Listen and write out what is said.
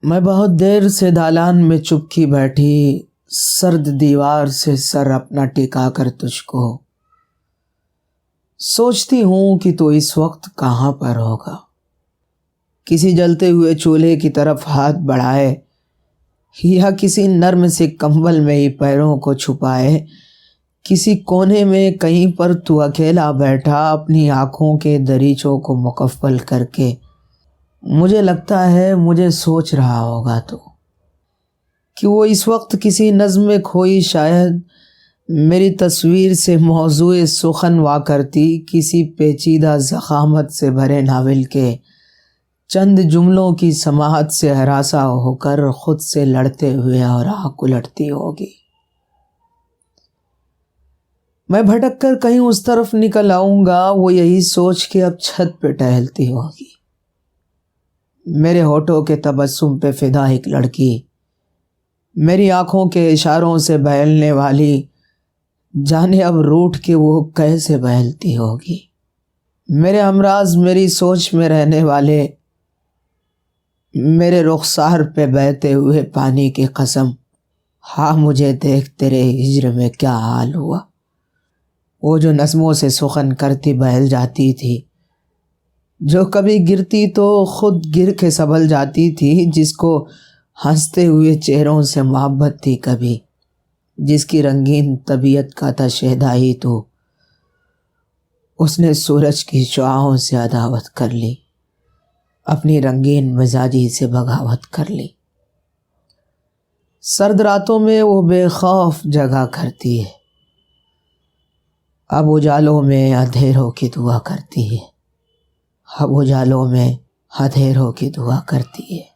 میں بہت دیر سے دالان میں چپکی بیٹھی، سرد دیوار سے سر اپنا ٹکا کر تجھ کو سوچتی ہوں کہ تو اس وقت کہاں پر ہوگا، کسی جلتے ہوئے چولہے کی طرف ہاتھ بڑھائے یا کسی نرم سے کمبل میں ہی پیروں کو چھپائے، کسی کونے میں کہیں پر تو اکیلا بیٹھا اپنی آنکھوں کے دریچوں کو مقفل کر کے۔ مجھے لگتا ہے مجھے سوچ رہا ہوگا تو کہ وہ اس وقت کسی نظم میں کھوئی شاید میری تصویر سے موضوع سخن وا کرتی، کسی پیچیدہ ضخامت سے بھرے ناول کے چند جملوں کی سماعت سے ہراساں ہو کر خود سے لڑتے ہوئے اور آنکھ الٹتی ہوگی۔ میں بھٹک کر کہیں اس طرف نکل آؤں گا، وہ یہی سوچ کے اب چھت پہ ٹہلتی ہوگی۔ میرے ہونٹوں کے تبسم پہ فدا ایک لڑکی، میری آنکھوں کے اشاروں سے بہلنے والی، جانے اب روٹھ کے وہ کیسے بہلتی ہوگی۔ میرے امراض میری سوچ میں رہنے والے، میرے رخسار پہ بہتے ہوئے پانی کی قسم، ہاں مجھے دیکھ تیرے ہجر میں کیا حال ہوا۔ وہ جو نظموں سے سخن کرتی بہل جاتی تھی، جو کبھی گرتی تو خود گر کے سنبھل جاتی تھی، جس کو ہنستے ہوئے چہروں سے محبت تھی کبھی، جس کی رنگین طبیعت کا تھا شہدا ہی تو، اس نے سورج کی شعاعوں سے عداوت کر لی، اپنی رنگین مزاجی سے بغاوت کر لی۔ سرد راتوں میں وہ بے خوف جگہ کرتی ہے، اب اجالوں میں اندھیروں کی دعا کرتی ہے، اب اجالوں میں اندھیروں کی دعا کرتی ہے۔